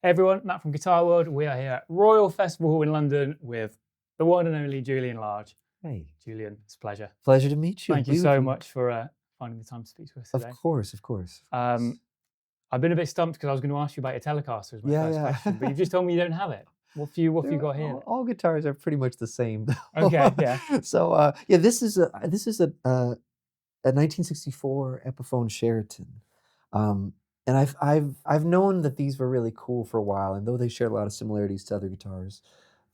Hey everyone, Matt from Guitar World. We are here at Royal Festival Hall in London with the one and only Julian Lage. Hey, Julian, it's a pleasure. pleasure to meet you, Thank you be with so you. much for finding the time to speak to us Of today. course, of course, of Um, course. I've been a bit stumped because I was going to ask you about your Telecaster as my first Yeah, question, but yeah. you've just told me you don't have it. What have you They're got here all, then? all guitars are pretty much the same, though. Okay, yeah. So, yeah, this is a 1964 Epiphone Sheraton, um, and I've known that these were really cool for a while, and though they share a lot of similarities to other guitars,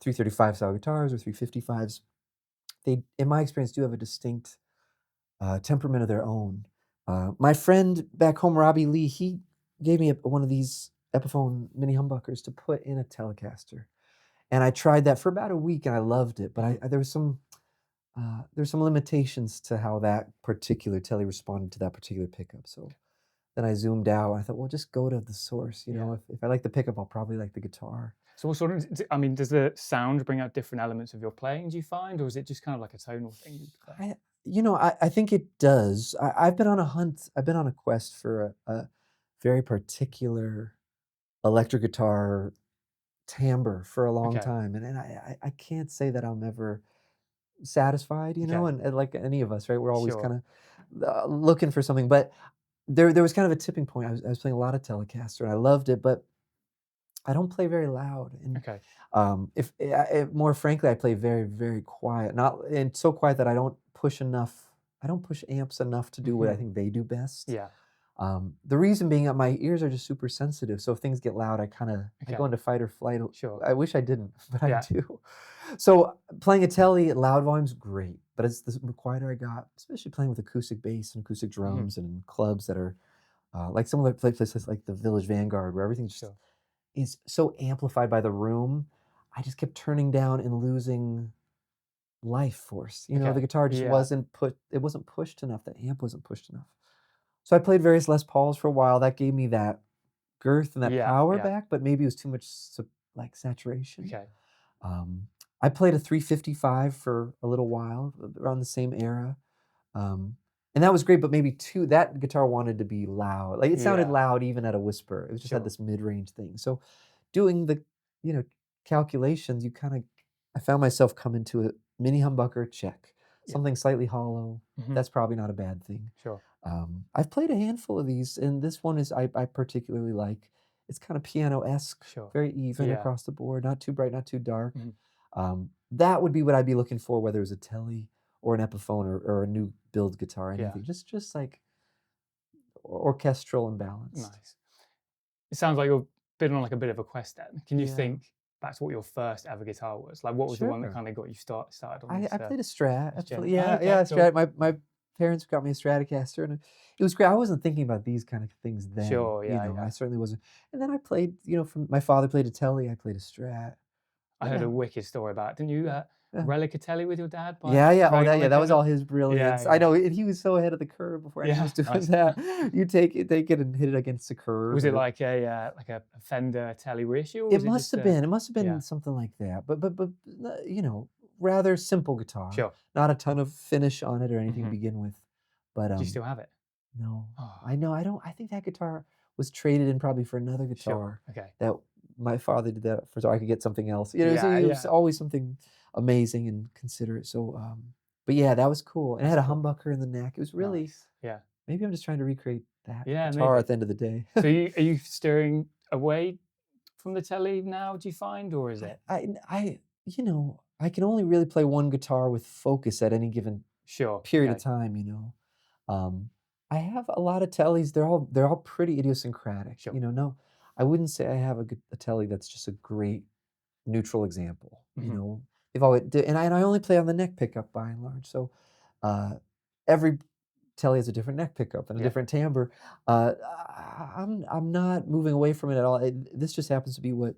335 style guitars or 355s, they, in my experience, do have a distinct temperament of their own. My friend back home, Robbie Lee, he gave me one of these Epiphone mini humbuckers to put in a Telecaster, and I tried that for about a week, and I loved it. But Mhm. there's some limitations to how that particular Tele responded to that particular pickup. So then I zoomed out. I thought, well, just go to the source. You Yeah. know, if I like the pickup, I'll probably like the guitar. So what sort of, I mean, does the sound bring out different elements of your playing, do you find, or is it just kind of like a tonal thing you play? I think it does. I've been on a hunt. I've been on a quest for a very particular electric guitar timbre for a long Okay, time, and I can't say that I'm ever satisfied, okay, and like any of us, right? We're always sure. kind of looking for something, but there was kind of a tipping point. I was playing a lot of Telecaster, and I loved it, but I don't play very loud, and Okay, if more frankly, I play very very quiet, not and so quiet that I don't push enough. I don't push amps enough to do what I hmm, think they do best. yeah, The reason being that my ears are just super sensitive, so if things get loud, I go okay, into fight or flight. sure, I wish I didn't, but I yeah. do. So playing a Tele at loud volume's great, but as the quieter I got, especially playing with acoustic bass and acoustic Mhm. drums and in clubs that are like some of the places like the Village Vanguard, where everything just Sure. is so amplified by the room. I just kept turning down and losing life force. The Okay. guitar just Yeah. wasn't put. It wasn't pushed enough. The amp wasn't pushed enough. So I played various Les Pauls for a while. That gave me that girth and that Yeah. power Yeah. back, but maybe it was too much like saturation. Okay. Um, I played a 355 for a little while, around the same era, um, and that was great. But maybe too, that guitar wanted to be loud. Like it sounded Yeah. loud even at a whisper. It just had Sure. this mid-range thing. So doing the you know calculations, I found myself coming to a mini humbucker check, Yeah. something slightly hollow. Hmm. That's probably not a bad thing. Sure. I've played a handful of these, and this one I particularly like. It's kind of piano-esque, Sure. very even Yeah. across the board, not too bright, not too dark. Mhm. That would be what I'd be looking for, whether it was a Tele or an Epiphone or a new build guitar, Yeah. anything. Just like orchestral and balanced. Nice. It sounds like you've been on like a bit of a quest then. Can you Yeah, think back to what your first ever guitar was? Like, what was the one that sure. kind of got you started on I this played a Strat. this Absolutely. journey? Yeah, Okay. yeah, Cool. Strat. My parents got me a Stratocaster, and it was great. I wasn't thinking about these kind of things then. Sure. Yeah. I Yeah. certainly wasn't. And then I played, from my father played a Tele, I played a Strat. I heard a Yeah, wicked story about it. Didn't you yeah, yeah. relic a telly with your dad by Yeah, yeah. Oh, trying on a that was cover? all his Yeah. brilliance. I Yeah. know, and he was so ahead of the curve before anyone Yeah. was doing Nice. that. You take it and hit it against the curve, Was it and like a Fender telly reissue, or it was it must just have a? been. It must have been Yeah. something like that. But rather simple guitar. Sure. Not a ton of finish on it or anything to Hmm. begin with. But Do you still have it? no, Oh, I know. I don't. I think that guitar was traded in probably for another sure. guitar Okay. that my father did that for, so I could get something else. So Yeah, it was yeah. always something amazing and considerate. So, but yeah, that was cool. And it That's had a cool. humbucker in the neck. It was really Nice. Yeah. maybe I'm just trying to recreate that Yeah, guitar at maybe. the end of the day. So are you steering away from the telly now, do you find, or is I, it? I, I, I can only really play one guitar with focus at any given Sure. period of Okay. time. Um, I have a lot of tellies. They're all pretty idiosyncratic. Sure. No, I wouldn't say I have a telly that's just a great neutral example. Hmm. They've always and I only play on the neck pickup by and large. So uh, every telly has a different neck pickup and a Yeah. different timbre. I'm not moving away from it at all. This just happens to be what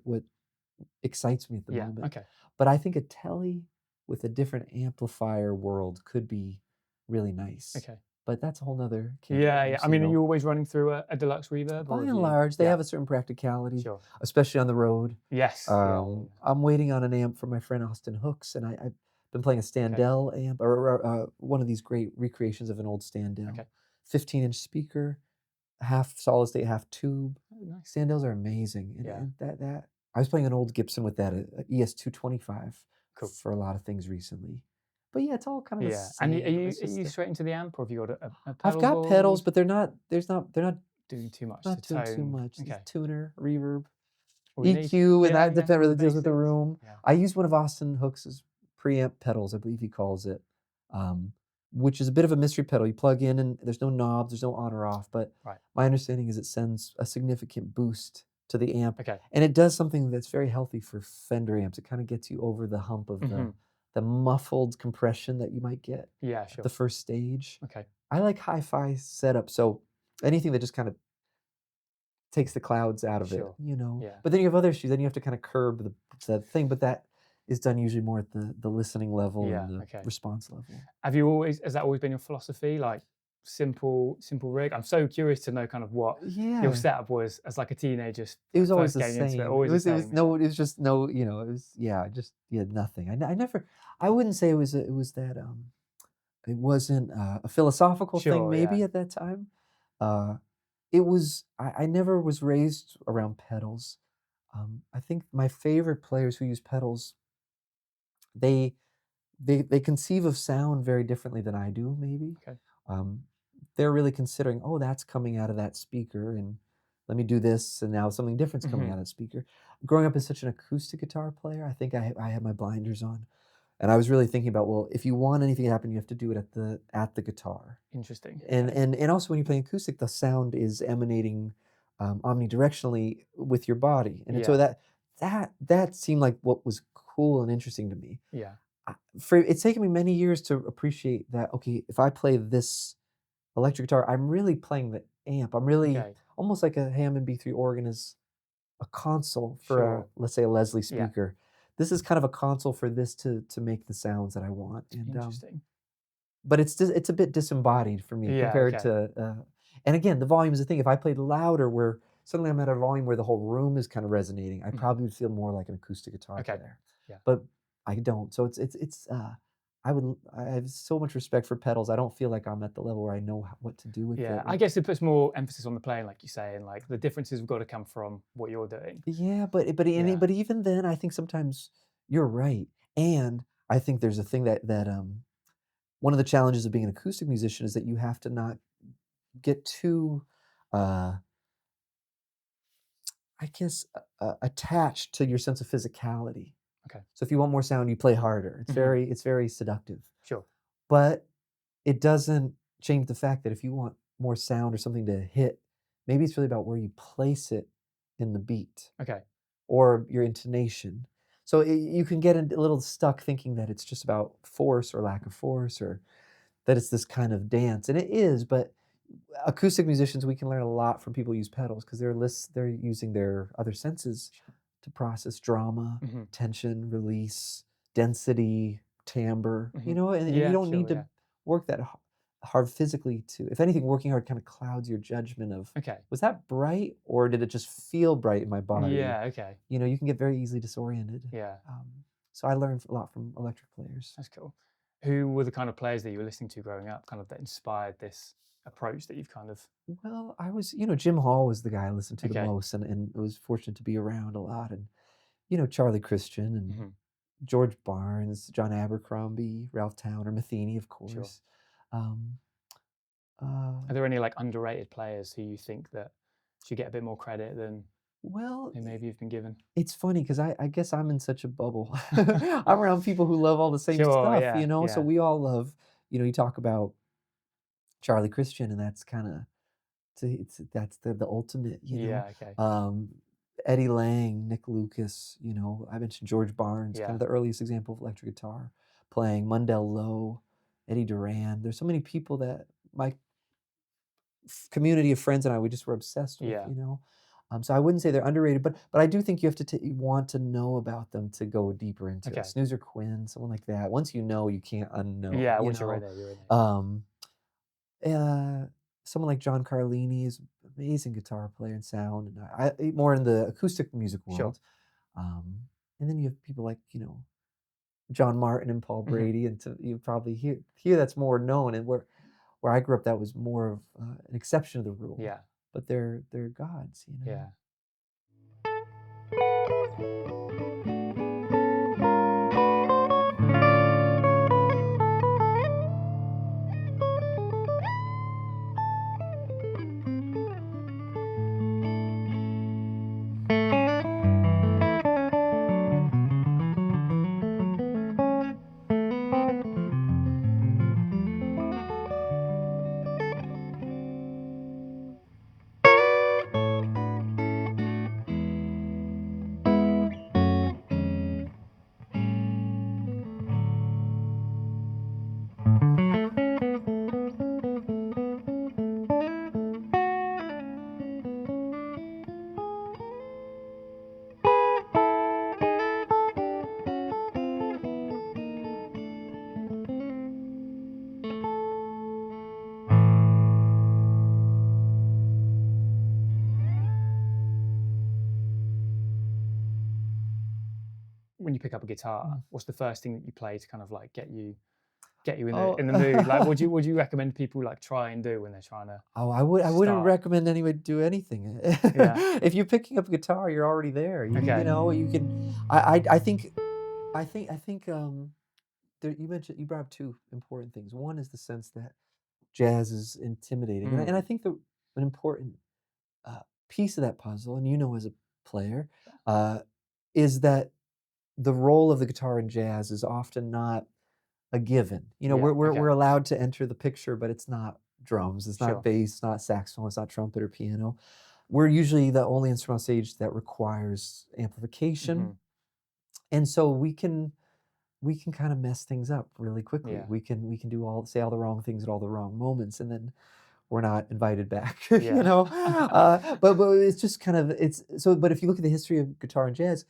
excites me at the Yeah. moment. Okay. But I think a telly with a different amplifier world could be really nice. Okay. But that's a whole nother can of Yeah. Yeah. worms, I mean, are you always running through a deluxe reverb, By or have and you? large, they Yeah. have a certain practicality, Sure. especially on the road. Yes. Yeah. Yeah. Yeah. I'm waiting on an amp from my friend Austin Hooks, and I've been playing a Okay. Standell amp, or one of these great recreations of an old Standell, Okay. 15-inch speaker, half solid state, half tube. Oh, nice. Standells are amazing, Yeah. and that I was playing an old Gibson with that, a ES-225 Cool. for a lot of things recently. But yeah, it's all kind of the Yeah. And are same. you It's are just you straight into the amp, or have you got a I've pedal got pedals, board? but they're not Doing too much to not doing too tone. much. It's Okay. tuner, reverb, All you need. EQ, and Yeah, that yeah. depend All really the deals with the basics. room. Yeah. I use one of Austin Hooks' preamp pedals, I believe he calls it, um, which is a bit of a mystery pedal. You plug in and there's no knobs, there's no on or off, but Right. my understanding is it sends a significant boost to the amp, Okay. and it does something that's very healthy for Fender amps. It kind of gets you over the hump of Mhm. the muffled compression that you might get Yeah, at sure. the first stage. Okay. I like hi-fi setup, so anything that just kind of takes the clouds out of it, Sure. you know? Yeah. But then you have other issues, then you have to kinda curb the thing, but that is done usually more at the listening level Yeah. and the Okay. response level. Has that always been your philosophy? Like simple rig? I'm so curious to know kind of what your Yeah, setup was as like a teenager, it was always first the getting into it. same. Always the It was same. Yeah. no it was just no, it was yeah, just yeah, nothing. I never I wouldn't say it was that, it wasn't, a philosophical thing Sure. maybe Yeah. at that time. Uh, it was I never was raised around pedals. I think my favorite players who use pedals, they they conceive of sound very differently than I do, maybe. Okay. Um, they're really considering, oh, that's coming out of that speaker, and let me do this, and now something different's coming Hmm. out of that speaker. Growing up as such an acoustic guitar player, I think I had my blinders on, and I was really thinking about, well, if you want anything to happen, you have to do it at the guitar, Interesting. and Okay. also when you're playing acoustic, the sound is emanating omnidirectionally with your body, and so Yeah. that seemed like what was cool and interesting to me. Yeah. For it's taken me many years to appreciate that, okay, if I play this electric guitar, I'm really playing the amp. I'm really Okay. almost like a Hammond B3 organ is a console for a, Sure. let's say, a Leslie Yeah. speaker. This is kind of a console for this to make the sounds that I want, and, Interesting. but it's a bit disembodied for me Yeah. compared Okay. to, and again, the volume is the thing. If I played louder where suddenly I'm at a volume where the whole room is kind of resonating, I Mhm. probably would feel more like an acoustic guitar Okay. player. Yeah. But I don't. So I have so much respect for pedals. I don't feel like I'm at the level where I know what to do with Yeah. it. I guess it puts more emphasis on the playing, like you say, and like the differences have got to come from what you're doing. Yeah, Yeah. but even then, I think sometimes you're right. And I think there's a thing that one of the challenges of being an acoustic musician is that you have to not get too uh I guess, attached to your sense of physicality. Okay. So if you want more sound, you play harder. Hmm. It's very seductive. Sure. But it doesn't change the fact that if you want more sound or something to hit, maybe it's really about where you place it in the beat Okay. or your intonation. So you can get a little stuck thinking that it's just about force or lack of force or that it's this kind of dance, and it is, but acoustic musicians, we can learn a lot from people who use pedals because they're using their other senses Sure. to process drama, Hmm. tension, release, density, timbre, Hmm. and you Yeah. don't need Sure. to Yeah. work that hard physically to if anything, working hard kind of clouds your judgment of, Okay. "Was that bright or did it just feel bright in my body?" Yeah. Okay. You can get very easily disoriented. Yeah. So I learned a lot from electric players. That's cool. Who were the kind of players that you were listening to growing up, kind of that inspired this approach that you've kind of? Well, I was, Jim Hall was the guy I listened to the Okay. most and was fortunate to be around a lot. And, Charlie Christian and Hmm. George Barnes, John Abercrombie, Ralph Towner, Matheny, of Sure. course. Um, uh, Are there any like underrated players who you think that should get a bit more credit than well, they maybe you've been given? it's funny because I guess I'm in such a bubble. I'm around people who love all the same Sure. stuff, Yeah. so Yeah. we all love, you talk about Charlie Christian and that's kind of, that's the ultimate, Yeah. Okay. Um, Eddie Lang, Nick Lucas, I mentioned George Barnes, kind Yeah. of the earliest example of electric guitar playing, Mundell Lowe, Eddie Duran. There's so many people that my community of friends and I, we just were obsessed with, Yeah. So I wouldn't say they're underrated, but I do think you have to you want to know about them to go deeper into it. Okay. Snoozer Quinn, someone like that. Once you know, you can't unknow. Yeah. Once you're right there, you're in there. Um, uh, Someone like John Carlini is an amazing guitar player and sound, and more in the acoustic music Sure. world. Um, and then you have people like John Martin and Paul Hmm. Brady, and you probably hear that's more known. And where I grew up, that was more of an exception to the rule. Yeah. but they're gods, you know. Yeah. When you pick up a guitar, what's the first thing that you play to kind of like get you Oh, in the mood? Like, would you recommend people like try and do when they're trying to oh, I wouldn't start? recommend anybody do anything. Yeah. If you're picking up a guitar, you're already there. You Okay. know, you can. I think you brought up two important things. One is the sense that jazz is intimidating, and I think that an important uh, piece of that puzzle, and you know, as a player, uh, is that the role of the guitar in jazz is often not a given. You know, Yeah. we're Okay. allowed to enter the picture, but it's not drums, it's not Sure. bass, it's not saxophone, it's not trumpet or piano. We're usually the only instrument on stage that requires amplification, and so we can kind of mess things up really quickly. Yeah. We can say all the wrong things at all the wrong moments, and then we're not invited back. Yeah. But it's just kind of it's so. But if you look at the history of guitar and jazz,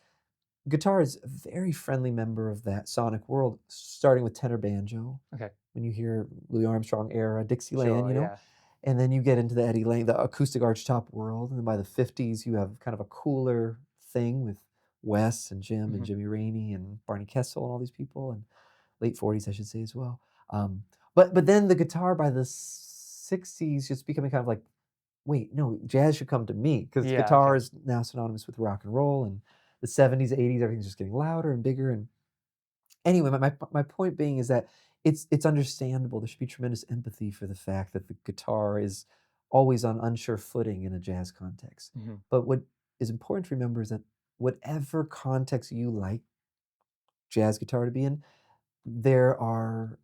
guitar is a very friendly member of that sonic world, starting with tenor banjo. Okay. When you hear Louis Armstrong era, Dixieland, Sure. you know, Yeah. and then you get into the Eddie Lang, the acoustic archtop world, and then by the 50s, you have kind of a cooler thing with Wes and Jim and Jimmy Rainey and Barney Kessel and all these people, and late 40s, I should say, as well. But then the guitar by the 60s just becoming kind of like, wait, no, jazz should come to me because Yeah. guitar Okay. is now synonymous with rock and roll, and the 70s, 80s, everything's just getting louder and bigger. And anyway, my point being is that it's understandable. There should be tremendous empathy for the fact that the guitar is always on unsure footing in a jazz context. But what is important to remember is that whatever context you like jazz guitar to be in, there are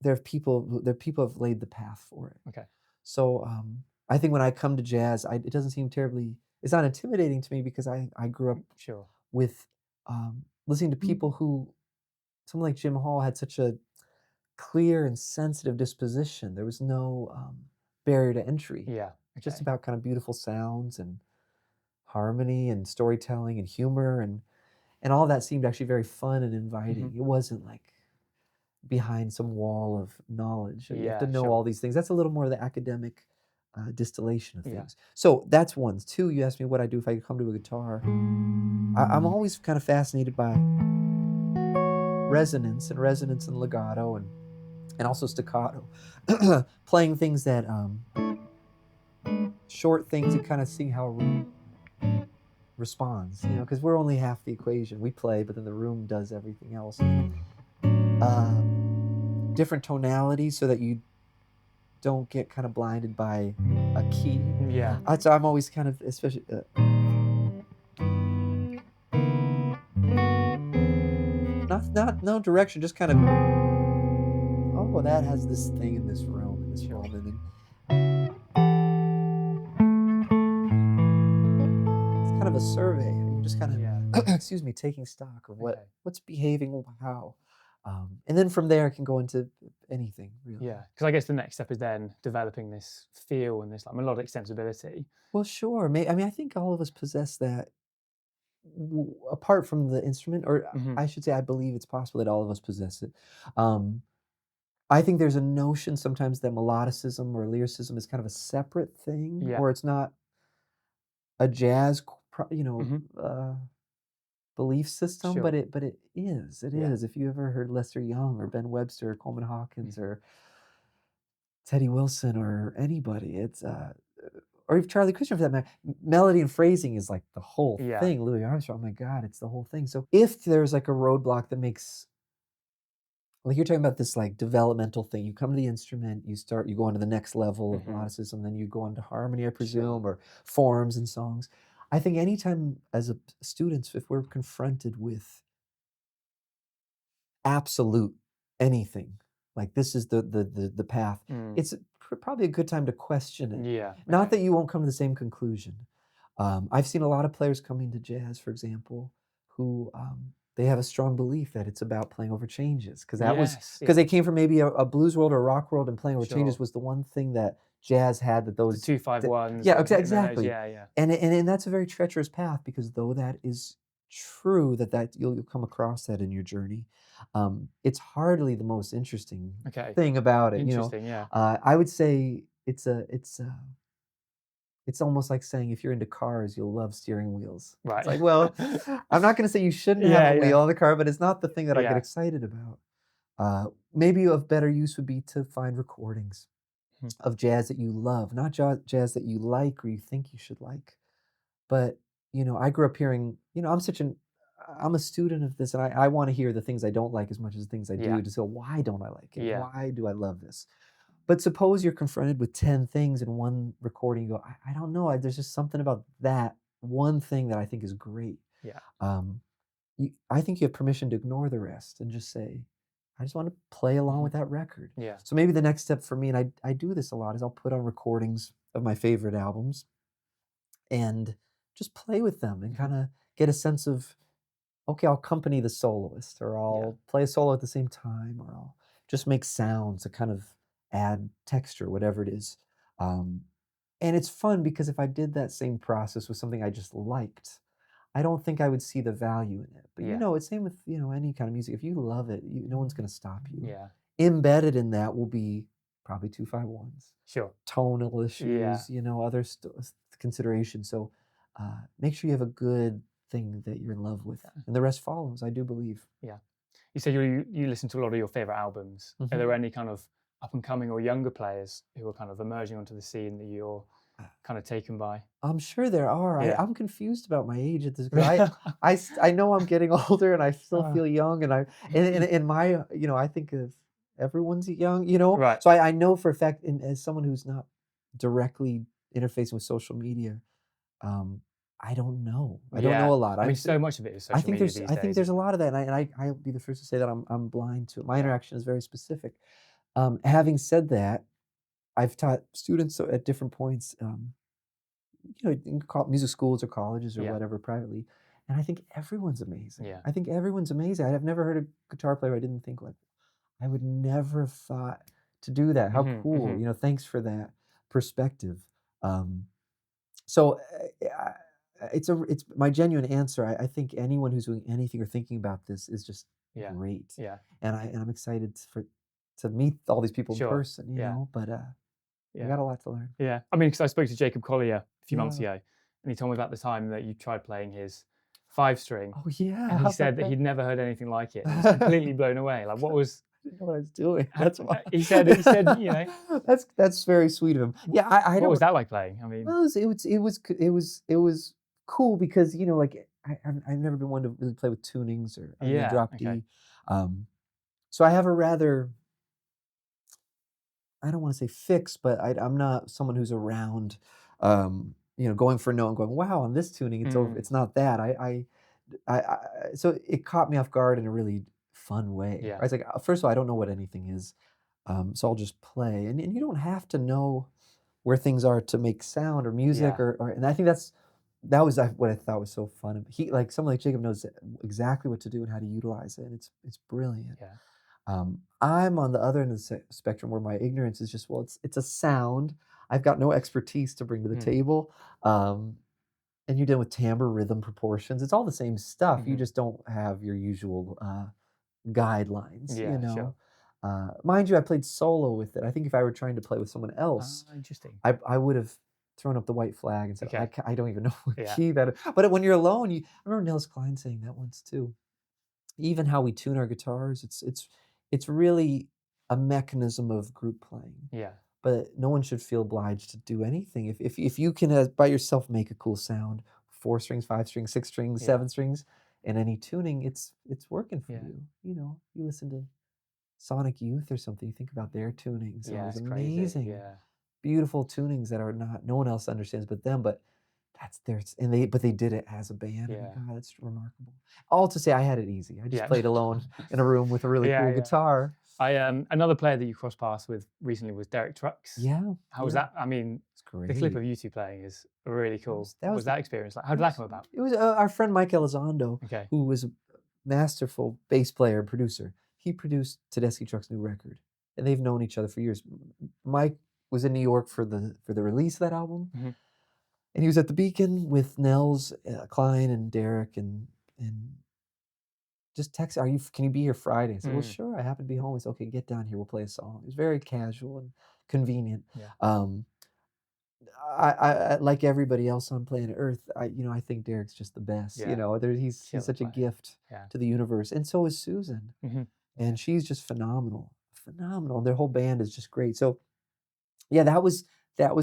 there are people who have laid the path for it. Okay. So I think when I come to jazz, it doesn't seem terribly. It's not intimidating to me because I grew up Sure. with listening to people who, someone like Jim Hall had such a clear and sensitive disposition. There was no barrier to entry. Yeah. Just Okay. about kind of beautiful sounds and harmony and storytelling and humor and all that seemed actually very fun and inviting. It wasn't like behind some wall of knowledge. You have to Yeah. know all Sure. these things. That's a little more of the academic distillation of Yeah. things. So that's one. Two, you asked me what I do if I could come to a guitar. I'm always kind of fascinated by resonance and legato and also staccato. Playing things that, short things and kind of seeing how a room responds, you know, because we're only half the equation. We play, but then the room does everything else. Different tonalities so that you don't get kind of blinded by a key. Yeah. So I'm always kind of, especially not no direction, just kind of, oh, that has this thing in this room in this moment, and it's kind of a survey. You're just kind of, Yeah. excuse me, taking stock of Okay. what's behaving, how, and then from there it can go into anything really. Yeah. Because I guess the next step is then developing this feel and this like melodic sensibility. Well, sure. I mean, I think all of us possess that apart from the instrument, or I should say, I believe it's possible that all of us possess it. I think there's a notion sometimes that melodicism or lyricism is kind of a separate thing, Yeah. or it's not a jazz, belief system, but Sure. it is. It Yeah. is. If you ever heard Lester Young or Ben Webster or Coleman Hawkins or Teddy Wilson or anybody, it's or even Charlie Christian for that matter, melody and phrasing is like the whole Yeah. thing. Louis Armstrong, oh my God, it's the whole thing. So if there's like a roadblock that makes, like you're talking about this like developmental thing, you come to the instrument, you go on to the next level of melodicism, then you go on to harmony, I presume, or forms and songs. I think anytime as students, if we're confronted with absolute anything, like this is the path, it's probably a good time to question it. Yeah. Not that you won't come to the same conclusion. I've seen a lot of players coming to jazz, for example, who they have a strong belief that it's about playing over changes, because that was because they came from maybe a blues world or a rock world, and playing over changes was the one thing that jazz had, that those the 2-5-1s. Yeah, exactly. Yeah. And that's a very treacherous path, because though that is true, that you'll come across that in your journey, it's hardly the most interesting thing about it. Interesting, yeah. I would say it's almost like saying if you're into cars, you'll love steering wheels. Right. It's like, well, I'm not going to say you shouldn't have a wheel on the car, but it's not the thing that I get excited about. Maybe of better use would be to find recordings of jazz that you love, not jazz that you like or you think you should like. But, I grew up hearing, I'm a student of this, and I want to hear the things I don't like as much as the things I do, to say, why don't I like it? Yeah. Why do I love this? But suppose you're confronted with 10 things in one recording, you go, I don't know, there's just something about that one thing that I think is great. Yeah. I think you have permission to ignore the rest and just say, I just want to play along with that record. Yeah. So maybe the next step for me, and I do this a lot, is I'll put on recordings of my favorite albums and just play with them and kind of get a sense of, okay, I'll accompany the soloist, or I'll play a solo at the same time, or I'll just make sounds to kind of add texture, whatever it is. And it's fun, because if I did that same process with something I just liked, I don't think I would see the value in it. But it's same with any kind of music. If you love it, no one's going to stop you. Yeah. Embedded in that will be probably 2-5-1s. Sure. Tonal issues, other considerations. So make sure you have a good thing that you're in love with, and the rest follows, I do believe. Yeah. You said you listen to a lot of your favorite albums. Are there any kind of up and coming or younger players who are kind of emerging onto the scene that you're kind of taken by? I'm sure there are. I'm confused about my age at this. I know I'm getting older, and I still feel young, and in my I think of everyone's young, Right. So I know for a fact, as someone who's not directly interfacing with social media, I don't know. I don't know a lot. I mean, so much of it is social media these days. I think there's a lot of that, and I'll be the first to say that I'm blind to it. My interaction is very specific. Having said that, I've taught students at different points, in music schools or colleges or whatever, privately, and I think everyone's amazing. Yeah. I think everyone's amazing. I've never heard a guitar player I didn't think, like, I would never have thought to do that. How cool. Thanks for that perspective. So it's my genuine answer. I think anyone who's doing anything or thinking about this is just great. Yeah. And I'm excited to meet all these people in person, but I got a lot to learn. Yeah. I mean, because I spoke to Jacob Collier a few months ago, and he told me about the time that you tried playing his 5-string. Oh yeah. And he said that he'd never heard anything like it. He was completely blown away. Like, what was... I didn't know what I was doing. That's why. He said, That's very sweet of him. Yeah, I what was that like playing? I mean, well, it was cool, because like I've never been one to really play with tunings or drop D. So I have a rather, I don't want to say fixed, but I'm not someone who's around, going for a note and going, wow, on this tuning it's over. It's not that. So it caught me off guard in a really fun way. Yeah. I was like, first of all, I don't know what anything is, so I'll just play, and you don't have to know where things are to make sound or music, and I think that was what I thought was so fun. Someone like Jacob knows exactly what to do and how to utilize it, and it's brilliant. Yeah. I'm on the other end of the spectrum, where my ignorance is just, well, it's a sound. I've got no expertise to bring to the table. And you're dealing with timbre, rhythm, proportions. It's all the same stuff. You just don't have your usual guidelines. Yeah, sure. Mind you, I played solo with it. I think if I were trying to play with someone else, interesting. I would have thrown up the white flag and said, Okay. I don't even know what key that is. But when you're alone, I remember Nils Klein saying that once too. Even how we tune our guitars, it's really a mechanism of group playing. Yeah. but no one should feel obliged to do anything. If you can by yourself make a cool sound, 4 strings, 5 strings, 6 strings, Yeah. 7 strings, in any tuning, it's working for Yeah. you. You know, you listen to Sonic Youth or something, you think about their tunings. Yeah, It's it's crazy. amazing. Yeah. Beautiful tunings that are not no one else understands but them, but that's theirs, and they did it as a band. I mean, Yeah. God, that's remarkable. All to say I had it easy. I just Yeah. played alone in a room with a really Yeah, cool yeah. guitar. I another player that you crossed paths with recently was Derek Trucks. Yeah, How was yeah. that? I mean, It's the clip great. of you two playing is really cool. That What was was that experience like? How did that that was come about? it was, our friend Mike Elizondo, Okay. who was a masterful bass player and producer. He produced Tedeschi Trucks' new record, and they've known each other for years. Mike was in New York for the release of that album, Mhm. and he was at the Beacon with Nels, Klein, and Derek, and just text, can you be here Friday? I said, well, Mm. sure. I happen to be home. He said, okay, get down here. We'll play a song. It was very casual and convenient. Yeah. Like everybody else on planet Earth, I think Derek's just the best. Yeah. He's Killer such a player. gift Yeah. to the universe, and so is Susan, Mhm. and she's just phenomenal. And their whole band is just great. So, yeah, that was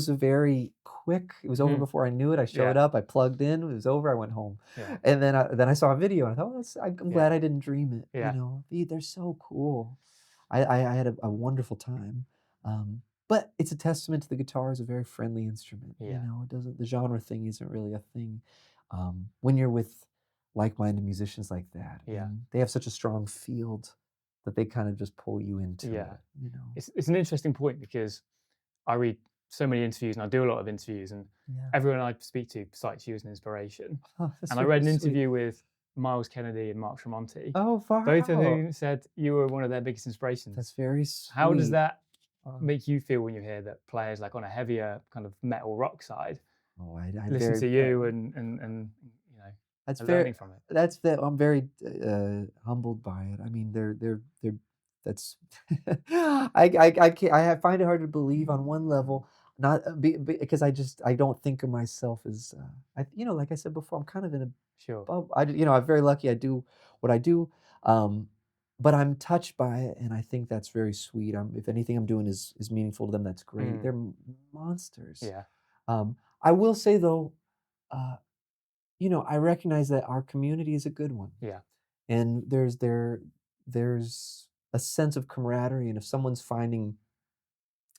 a very quick. It was over Mhm. before I knew it. I showed Yeah. up, I plugged in, it was over, I went home, Yeah. and then I saw a video, and I thought, oh, I'm glad I didn't dream it. Yeah. They're so cool. I had a wonderful time. But it's a testament to the guitar as a very friendly instrument. Yeah. It doesn't the genre thing isn't really a thing. When you're with like-minded musicians like that, Yeah. and they have such a strong field that they kind of just pull you into Yeah. it. It's an interesting point because I read so many interviews and I do a lot of interviews, and Yeah. everyone I speak to cites you as an inspiration. Oh, that's And I read an very sweet. interview with Miles Kennedy and Mark Tremonti, Oh, far both of out. whom said you were one of their biggest inspirations. That's very sweet. How does that Oh, make you feel when you hear that players like on a heavier kind of metal rock side I listen very to proud. you and you know That's are very learning from it? I'm very humbled by it. I mean, they're that's I find it hard to believe on one level, not because I don't think of myself as like I said before, I'm kind of in a Sure. bubble. I'm very lucky. I do what I do, but I'm touched by it, and I think that's very sweet. If anything I'm doing is meaningful to them, that's great. Mm. They're monsters. Yeah. I will say though. Uh, I recognize that our community is a good one, Yeah. and there's a sense of camaraderie, and if someone's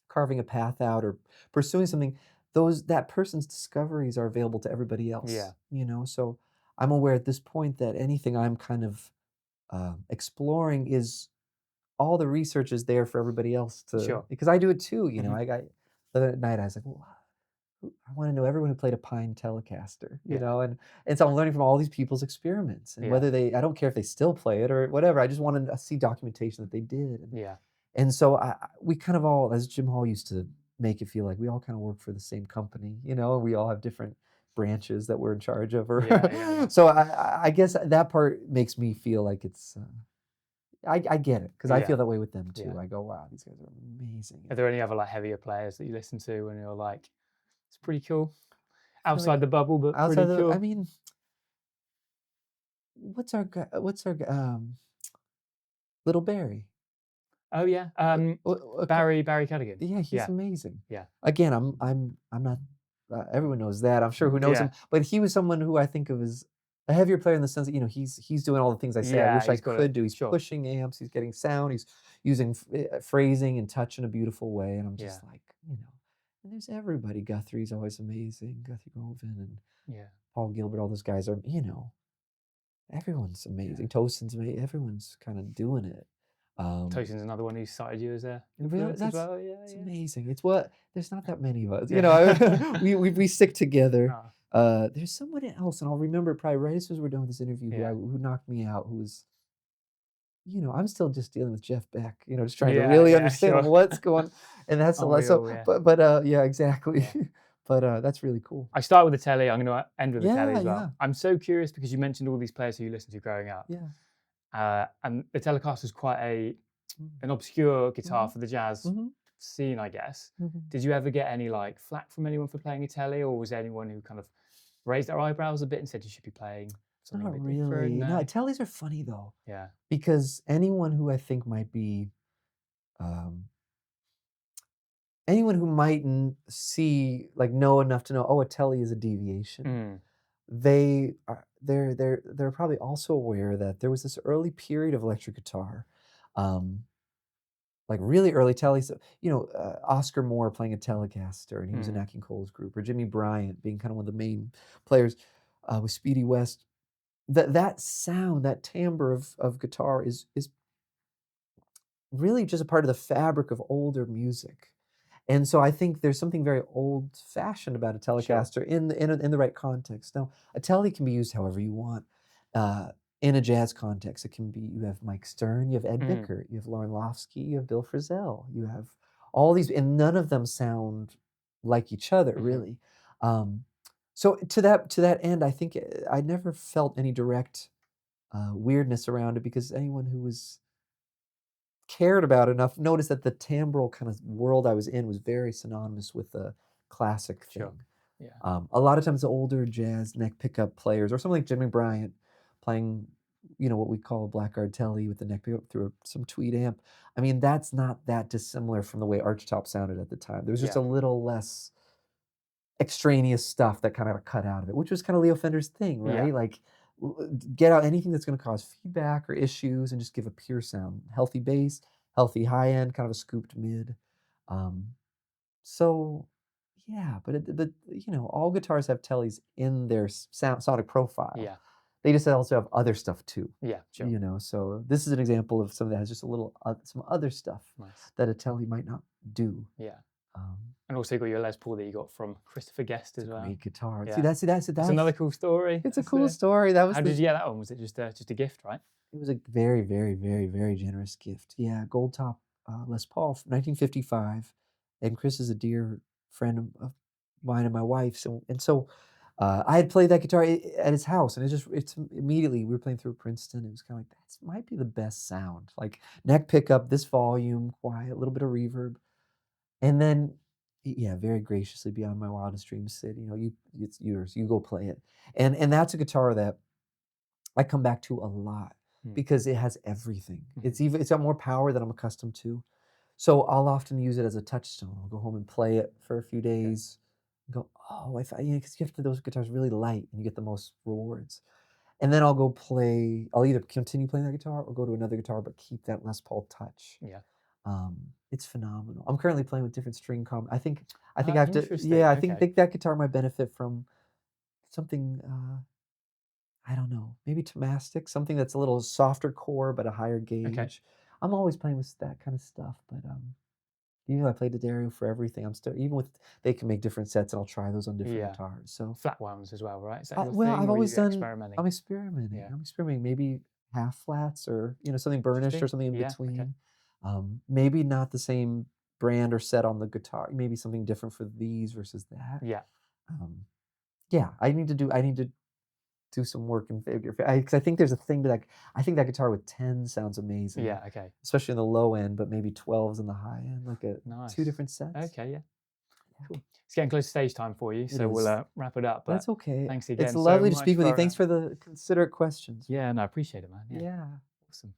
carving a path out or pursuing something, that person's discoveries are available to everybody else. Yeah. So I'm aware at this point that anything I'm kind of exploring is all the research is there for everybody else Sure. because I do it too. Mhm. I got the other night I was like, well, I want to know everyone who played a Pine Telecaster, Yeah. and so I'm learning from all these people's experiments, and Yeah. whether I don't care if they still play it or whatever. I just want to see documentation that they did, Yeah. and so we kind of all, as Jim Hall used to make it feel like, we all kind of work for the same company, we all have different branches that we're in charge of, or Yeah. so I guess that part makes me feel like it's. I get it because I Yeah. feel that way with them too. Yeah. I go, wow, these guys are amazing. Are there any other like heavier players that you listen to and you're like, it's pretty cool? I feel Outside like the bubble, but outside pretty cool. I mean, what's our Little Barry? Oh yeah. Barry Cadigan. Yeah, he's Yeah. amazing. Yeah. Again, I'm not. Everyone knows that. I'm sure who knows him, but he was someone who I think of as a heavier player in the sense that he's doing all the things I say I Yeah, wish I he's got could it. do. He's Sure. pushing amps. He's getting sound. He's using phrasing and touch in a beautiful way, and I'm just Yeah. like, And there's everybody. Guthrie's always amazing. Guthrie Govan and Yeah. Paul Gilbert. All those guys are. Everyone's amazing. Tosin's amazing. Everyone's kind of doing it. Tosin's another one who cited you as their Really, influence as well. Yeah. it's Yeah. amazing. It's there's not that many of us. Yeah. We stick together. Ah, There's someone else, and I'll remember it probably right as soon as we're done with this interview, Yeah. who knocked me out. Who was, I'm still just dealing with Jeff Beck. Just trying to Yeah, really yeah, understand sure. what's going. And that's a Oh, lot. we So, all, yeah. but yeah, exactly. Yeah. But that's really cool. I start with the telly. I'm going to end with the telly Yeah, as well. yeah. I'm so curious because you mentioned all these players who you listened to growing up. Yeah. And the Telecaster is quite Mm. an obscure guitar Mhm. for the jazz Mhm. scene, I guess. Mhm. Did you ever get any like flack from anyone for playing a telly, or was there anyone who kind of raised their eyebrows a bit and said you should be playing something a Not bit really. different? No, No. tellies are funny though, Yeah. because anyone who I think might be um, anyone who mightn't know enough to know, oh, a Tele is a deviation. Mm. They're probably also aware that there was this early period of electric guitar, like really early Tele. So, Oscar Moore playing a Telecaster, and he was in Nat King Cole's group, or Jimmy Bryant being kind of one of the main players with Speedy West. That sound, that timbre of guitar is really just a part of the fabric of older music. And so I think there's something very old-fashioned about a Telecaster in the right context. Now, a Tele can be used however you want. In a jazz context, it can be, you have Mike Stern, you have Ed Bickert, you have Lauren Lofsky, you have Bill Frisell, you have all these, and none of them sound like each other, really. So to that end, I think I never felt any direct weirdness around it, because anyone who was cared about enough noticed that the timbral kind of world I was in was very synonymous with the classic thing. Sure. Yeah. A lot of times the older jazz neck pickup players, or something like Jimmy Bryant playing, what we call a Blackguard Tele with the neck pickup through some tweed amp. I mean, that's not that dissimilar from the way archtop sounded at the time. There was just a little less extraneous stuff that kind of got cut out of it, which was kind of Leo Fender's thing, right? Yeah. Like, get out anything that's going to cause feedback or issues and just give a pure sound. Healthy bass, healthy high end, kind of a scooped mid. So yeah, but all guitars have Teles in their sonic profile. Yeah. They just also have other stuff too. Yeah, sure. So this is an example of something that has just a little some other stuff that a Tele might not do. Yeah. And also you got your Les Paul that you got from Christopher Guest as well. Great guitar. Yeah. See, that's another cool story. It's a cool story. That was How did you get that one? Was it just a gift, right? It was a very, very, very, very generous gift. Yeah, gold top Les Paul from 1955, and Chris is a dear friend of mine and my wife's, and so I had played that guitar at his house, and it's immediately, we were playing through Princeton. It was kind of like, that might be the best sound, like neck pickup, this volume, quiet, a little bit of reverb, and then yeah, very graciously, beyond my wildest dreams, said, it's yours, you go play it, and that's a guitar that I come back to a lot because it has everything. It's got more power than I'm accustomed to. So I'll often use it as a touchstone. I'll go home and play it for a few days. And go, oh, because you have to, those guitars really light, and you get the most rewards. And then I'll go play. I'll either continue playing that guitar or go to another guitar, but keep that Les Paul touch. Yeah. It's phenomenal. I'm currently playing with different string I think I have to. Interesting. Yeah, I think that guitar might benefit from something. I don't know, maybe Tomastic, something that's a little softer core but a higher gauge. Okay. I'm always playing with that kind of stuff, but even though I played the Dario for everything, I'm still, even with, they can make different sets, and I'll try those on different guitars. So flat wounds as well, right? Is that your well, thing, I've or are always you done. experimenting? I'm experimenting. Yeah. I'm experimenting. Maybe half flats, or something burnished, or something in between. Okay. Maybe not the same brand or set on the guitar. Maybe something different for these versus that. Yeah. Yeah. I need to do some work in figure, because I think there's a thing that I think that guitar with 10 sounds amazing. Yeah. Okay. Especially in the low end, but maybe 12s in the high end, like two different sets. Okay. Yeah. Cool. It's getting close to stage time for you, so we'll wrap it up. But that's okay. Thanks again. It's lovely to so speak with you. Thanks for the considerate questions. Yeah. No, I appreciate it, man. Yeah. Awesome.